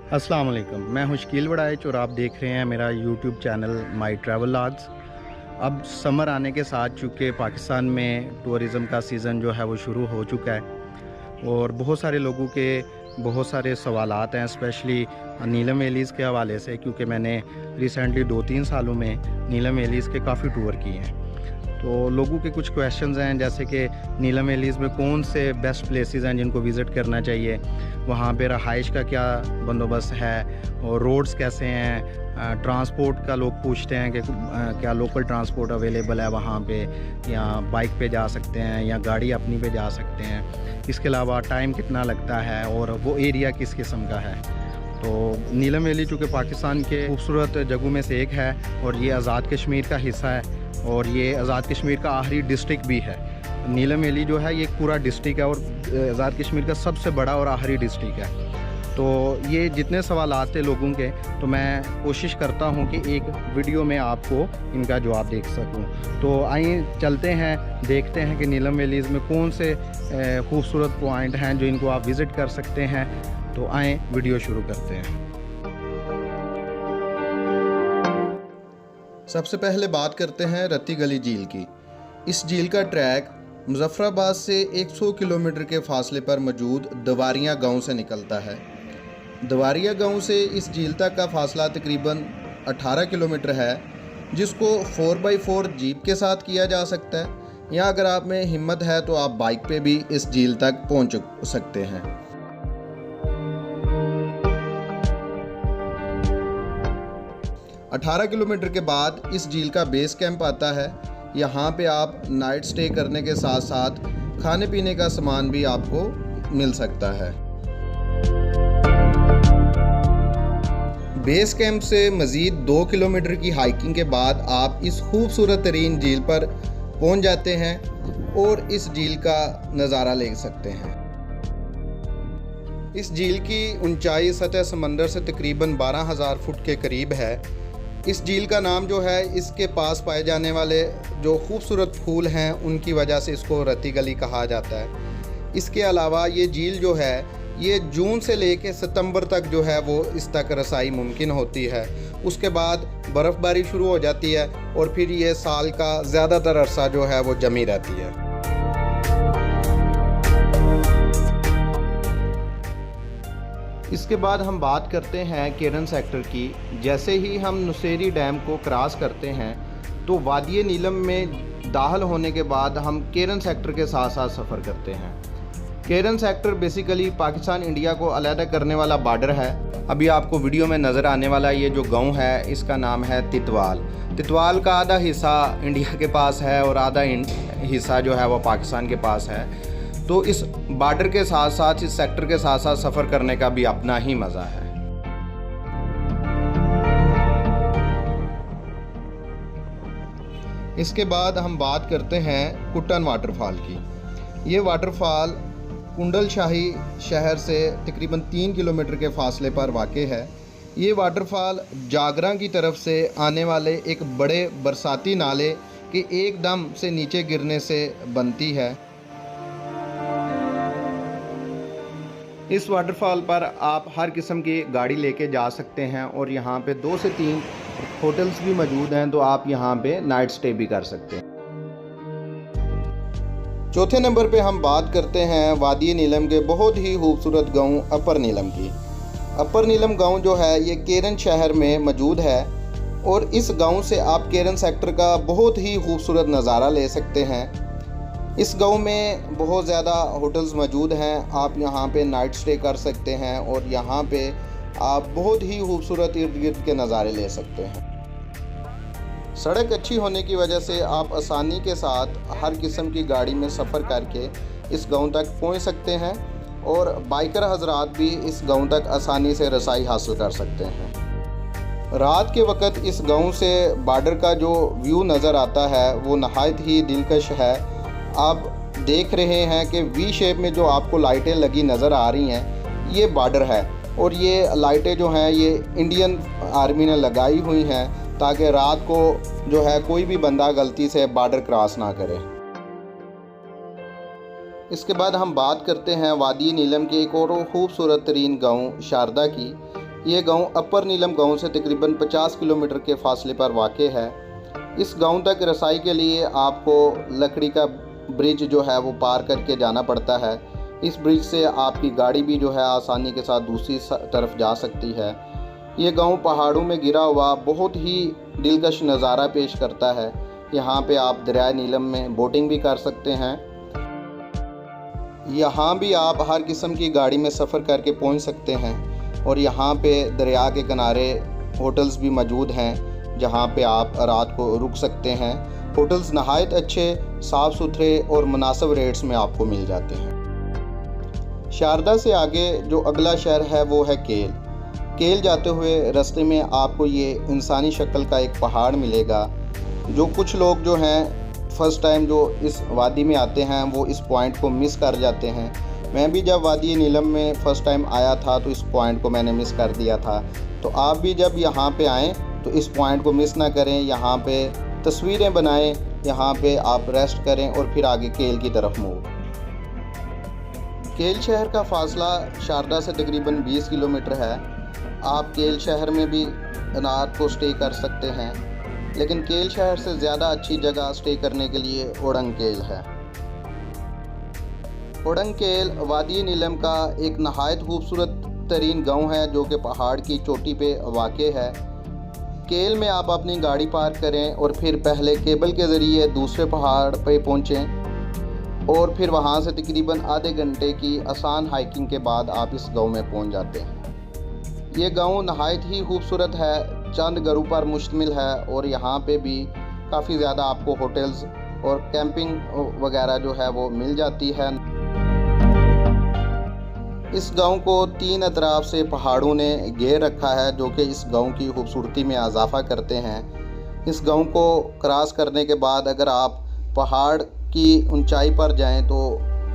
अस्सलाम वालेकुम, मैं हूं शकील वड़ाइच और आप देख रहे हैं मेरा YouTube channel my travel logs. अब समर आने के साथ चूँकि पाकिस्तान में टूरिज़म का सीज़न जो है वो शुरू हो चुका है और बहुत सारे लोगों के बहुत सारे सवालात हैं, स्पेशली नीलम वैलीज़ के हवाले से, क्योंकि मैंने रिसेंटली 2-3 सालों में नीलम वैलीज़ के काफ़ी टूर किए हैं। तो लोगों के कुछ क्वेश्चंस हैं, जैसे कि नीलम वैलीज़ में कौन से बेस्ट प्लेसेस हैं जिनको विज़िट करना चाहिए, वहाँ पे रहाइश का क्या बंदोबस्त है और रोड्स कैसे हैं, ट्रांसपोर्ट का लोग पूछते हैं कि क्या लोकल ट्रांसपोर्ट अवेलेबल है वहाँ पे, या बाइक पे जा सकते हैं या गाड़ी अपनी पे जा सकते हैं, इसके अलावा टाइम कितना लगता है और वो एरिया किस किस्म का है। तो नीलम वैली चूँकि पाकिस्तान के खूबसूरत जगहों में से एक है और ये आज़ाद कश्मीर का हिस्सा है और ये आज़ाद कश्मीर का आखिरी डिस्ट्रिक्ट भी है। नीलम वैली जो है ये एक पूरा डिस्ट्रिक्ट है और आज़ाद कश्मीर का सबसे बड़ा और आखिरी डिस्ट्रिक्ट है। तो ये जितने सवालात थे लोगों के, तो मैं कोशिश करता हूँ कि एक वीडियो में आपको इनका जवाब दे सकूँ। तो आइए चलते हैं, देखते हैं कि नीलम वैलीज़ में कौन से खूबसूरत पॉइंट हैं जो इनको आप विज़िट कर सकते हैं। तो आएँ वीडियो शुरू करते हैं। सबसे पहले बात करते हैं रत्ती गली झील की। इस झील का ट्रैक मुजफ्फराबाद से 100 किलोमीटर के फासले पर मौजूद दवारियाँ गांव से निकलता है। दवारियाँ गांव से इस झील तक का फासला तकरीबन 18 किलोमीटर है, जिसको 4x4 जीप के साथ किया जा सकता है, या अगर आप में हिम्मत है तो आप बाइक पे भी इस झील तक पहुंच सकते हैं। अठारह किलोमीटर के बाद इस झील का बेस कैंप आता है। यहाँ पे आप नाइट स्टे करने के साथ साथ खाने पीने का सामान भी आपको मिल सकता है। बेस कैंप से मज़ीद 2 किलोमीटर की हाइकिंग के बाद आप इस खूबसूरत तरीन झील पर पहुँच जाते हैं और इस झील का नज़ारा ले सकते हैं। इस झील की ऊंचाई सतह समंदर से तकरीबन 12,000 फुट के करीब है। इस झील का नाम जो है इसके पास पाए जाने वाले जो खूबसूरत फूल हैं उनकी वजह से इसको रत्ती गली कहा जाता है। इसके अलावा ये झील जो है ये जून से लेकर सितंबर तक जो है वो इस तक रसाई मुमकिन होती है। उसके बाद बर्फ़बारी शुरू हो जाती है और फिर ये साल का ज़्यादातर अरसा जो है वो जमी रहती है। इसके बाद हम बात करते हैं केरन सेक्टर की। जैसे ही हम नुसेरी डैम को क्रॉस करते हैं तो वादी नीलम में दाखिल होने के बाद हम केरन सेक्टर के साथ साथ सफ़र करते हैं। केरन सेक्टर बेसिकली पाकिस्तान इंडिया को अलहदा करने वाला बॉर्डर है। अभी आपको वीडियो में नज़र आने वाला ये जो गांव है इसका नाम है तितवाल। तितवाल का आधा हिस्सा इंडिया के पास है और आधा हिस्सा जो है वो पाकिस्तान के पास है। तो इस बॉर्डर के साथ साथ इस सेक्टर के साथ साथ सफ़र करने का भी अपना ही मज़ा है। इसके बाद हम बात करते हैं कुट्टन वाटरफॉल की। ये वाटरफॉल कुंडल शाही शहर से तकरीबन 3 किलोमीटर के फासले पर वाक़ है। ये वाटरफॉल जागरा की तरफ से आने वाले एक बड़े बरसाती नाले के एकदम से नीचे गिरने से बनती है। इस वाटरफॉल पर आप हर किस्म की गाड़ी लेके जा सकते हैं और यहाँ पे 2 से 3 होटल्स भी मौजूद हैं, तो आप यहाँ पे नाइट स्टे भी कर सकते हैं। चौथे नंबर पे हम बात करते हैं वादी नीलम के बहुत ही खूबसूरत गांव अपर नीलम की। अपर नीलम गांव जो है ये केरन शहर में मौजूद है और इस गांव से आप केरन सेक्टर का बहुत ही खूबसूरत नज़ारा ले सकते हैं। इस गांव में बहुत ज़्यादा होटल्स मौजूद हैं, आप यहाँ पे नाइट स्टे कर सकते हैं और यहाँ पे आप बहुत ही खूबसूरत इर्द गिर्द के नज़ारे ले सकते हैं। सड़क अच्छी होने की वजह से आप आसानी के साथ हर किस्म की गाड़ी में सफ़र करके इस गांव तक पहुँच सकते हैं और बाइकर हजरात भी इस गांव तक आसानी से रसाई हासिल कर सकते हैं। रात के वक्त इस गांव से बॉर्डर का जो व्यू नज़र आता है वो नहायत ही दिलकश है। आप देख रहे हैं कि वी शेप में जो आपको लाइटें लगी नज़र आ रही हैं ये बॉर्डर है और ये लाइटें जो हैं ये इंडियन आर्मी ने लगाई हुई हैं ताकि रात को जो है कोई भी बंदा गलती से बॉर्डर क्रॉस ना करे। इसके बाद हम बात करते हैं वादी नीलम के एक और खूबसूरत तरीन गाँव शारदा की। ये गांव अपर नीलम गांव से तकरीबन 50 किलोमीटर के फासले पर वाक़ है। इस गांव तक रसाई के लिए आपको लकड़ी का ब्रिज जो है वो पार करके जाना पड़ता है। इस ब्रिज से आपकी गाड़ी भी जो है आसानी के साथ दूसरी तरफ जा सकती है। ये गांव पहाड़ों में गिरा हुआ बहुत ही दिलकश नज़ारा पेश करता है। यहाँ पे आप दरिया नीलम में बोटिंग भी कर सकते हैं। यहाँ भी आप हर किस्म की गाड़ी में सफ़र करके पहुँच सकते हैं और यहाँ पे दरिया के किनारे होटल्स भी मौजूद हैं जहाँ पे आप रात को रुक सकते हैं। होटल्स नहायत अच्छे, साफ़ सुथरे और मुनासिब रेट्स में आपको मिल जाते हैं। शारदा से आगे जो अगला शहर है वो है केल। केल जाते हुए रास्ते में आपको ये इंसानी शक्ल का एक पहाड़ मिलेगा। जो कुछ लोग जो हैं फ़र्स्ट टाइम जो इस वादी में आते हैं वो इस पॉइंट को मिस कर जाते हैं। मैं भी जब वादी नीलम में फ़र्स्ट टाइम आया था तो इस पॉइंट को मैंने मिस कर दिया था। तो आप भी जब यहाँ पे आएँ तो इस पॉइंट को मिस ना करें। यहाँ पे तस्वीरें बनाएं, यहाँ पे आप रेस्ट करें और फिर आगे केल की तरफ मूव। केल शहर का फ़ासला शारदा से तकरीबन 20 किलोमीटर है। आप केल शहर में भी रात को स्टे कर सकते हैं, लेकिन केल शहर से ज़्यादा अच्छी जगह स्टे करने के लिए ओडंग केल है। ओडंग केल वादी नीलम का एक नहायत खूबसूरत तरीन गांव है जो कि पहाड़ की चोटी पे वाक़ है। केल में आप अपनी गाड़ी पार्क करें और फिर पहले केबल के ज़रिए दूसरे पहाड़ पे पहुँचें और फिर वहाँ से तकरीबन आधे घंटे की आसान हाइकिंग के बाद आप इस गांव में पहुँच जाते हैं। ये गांव नहायत ही खूबसूरत है, चंद घरों पर मुश्तमिल है और यहाँ पे भी काफ़ी ज़्यादा आपको होटल्स और कैंपिंग वगैरह जो है वो मिल जाती है। इस गांव को 3 अतराफ से पहाड़ों ने घेर रखा है जो कि इस गांव की खूबसूरती में इजाफा करते हैं। इस गांव को क्रॉस करने के बाद अगर आप पहाड़ की ऊंचाई पर जाएं तो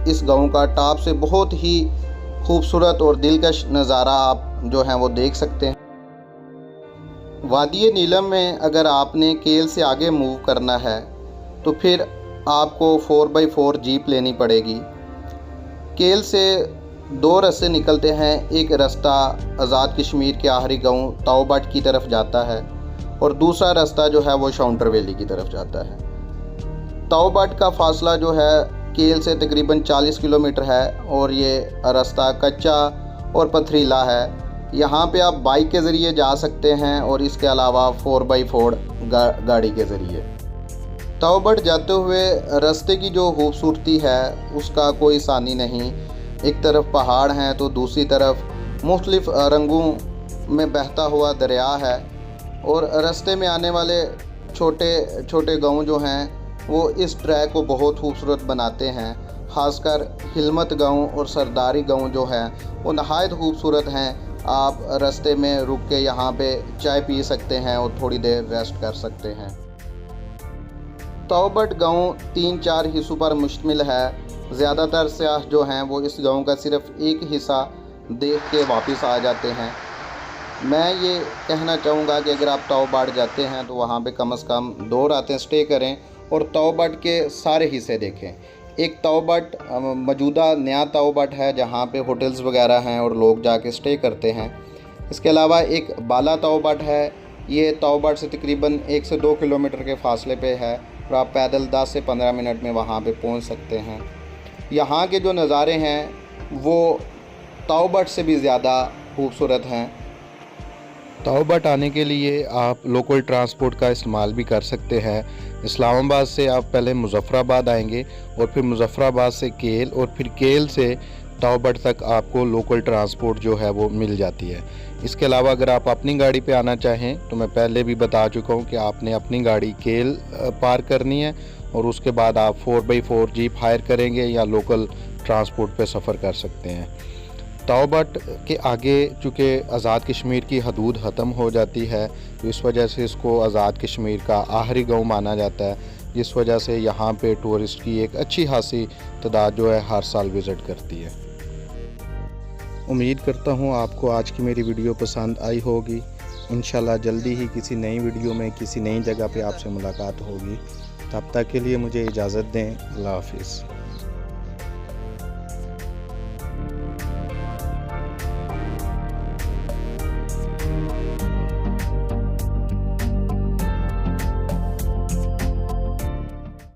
इस गांव का टॉप से बहुत ही खूबसूरत और दिलकश नज़ारा आप जो हैं वो देख सकते हैं। वादी नीलम में अगर आपने केल से आगे मूव करना है तो फिर आपको 4x4 जीप लेनी पड़ेगी। केल से 2 रास्ते निकलते हैं। एक रास्ता आज़ाद कश्मीर के आखिरी गांव ताओबट की तरफ जाता है और दूसरा रास्ता जो है वो शाउंटर वैली की तरफ जाता है। ताओबट का फ़ासला जो है केल से तकरीबन 40 किलोमीटर है और ये रास्ता कच्चा और पथरीला है। यहाँ पे आप बाइक के ज़रिए जा सकते हैं और इसके अलावा 4x4 गाड़ी के ज़रिए। ताओबट जाते हुए रास्ते की जो खूबसूरती है उसका कोई सानी नहीं। एक तरफ पहाड़ हैं तो दूसरी तरफ मुख्तलिफ़ रंगों में बहता हुआ दरिया है और रास्ते में आने वाले छोटे छोटे गांव जो हैं वो इस ट्रैक को बहुत खूबसूरत बनाते हैं। ख़ासकर हिलमत गांव और सरदारी गांव जो हैं वो नहायत खूबसूरत हैं। आप रास्ते में रुक के यहाँ पे चाय पी सकते हैं और थोड़ी देर रेस्ट कर सकते हैं। ताओबट गांव 3-4 हिस्सों पर मुश्तमिल है। ज़्यादातर सयाह जो हैं वो इस गांव का सिर्फ एक हिस्सा देख के वापस आ जाते हैं। मैं ये कहना चाहूँगा कि अगर आप ताओबट जाते हैं तो वहाँ पे कम से कम 2 रातें स्टे करें और ताओबट के सारे हिस्से देखें। एक ताओबट मौजूदा नया ताओबट है जहाँ पे होटल्स वगैरह हैं और लोग जाके स्टे करते हैं। इसके अलावा एक बाला ताओबट है। ये ताओबट से तकरीबन 1 से 2 किलोमीटर के फासले पे है और आप पैदल 10 से 15 मिनट में वहाँ पे पहुँच सकते हैं। यहाँ के जो नज़ारे हैं वो ताओबट से भी ज़्यादा खूबसूरत हैं। ताओबट आने के लिए आप लोकल ट्रांसपोर्ट का इस्तेमाल भी कर सकते हैं। इस्लामाबाद से आप पहले मुज़फ़्फ़राबाद आएंगे और फिर मुज़फ़्फ़राबाद से केल और फिर केल से ताओबट तक आपको लोकल ट्रांसपोर्ट जो है वो मिल जाती है। इसके अलावा अगर आप अपनी गाड़ी पे आना चाहें तो मैं पहले भी बता चुका हूँ कि आपने अपनी गाड़ी केल पार्क करनी है और उसके बाद आप 4x4 जीप हायर करेंगे या लोकल ट्रांसपोर्ट पे सफ़र कर सकते हैं। ताओबट के आगे चूँकि आज़ाद कश्मीर की हदूद ख़त्म हो जाती है तो इस वजह से इसको आज़ाद कश्मीर का आखिरी गांव माना जाता है, जिस वजह से यहाँ पे टूरिस्ट की एक अच्छी खासी तादाद जो है हर साल विज़िट करती है। उम्मीद करता हूँ आपको आज की मेरी वीडियो पसंद आई होगी। इंशाल्लाह जल्दी ही किसी नई वीडियो में किसी नई जगह पे आपसे मुलाकात होगी। तब तक के लिए मुझे इजाज़त दें। अल्लाह हाफ़िज़।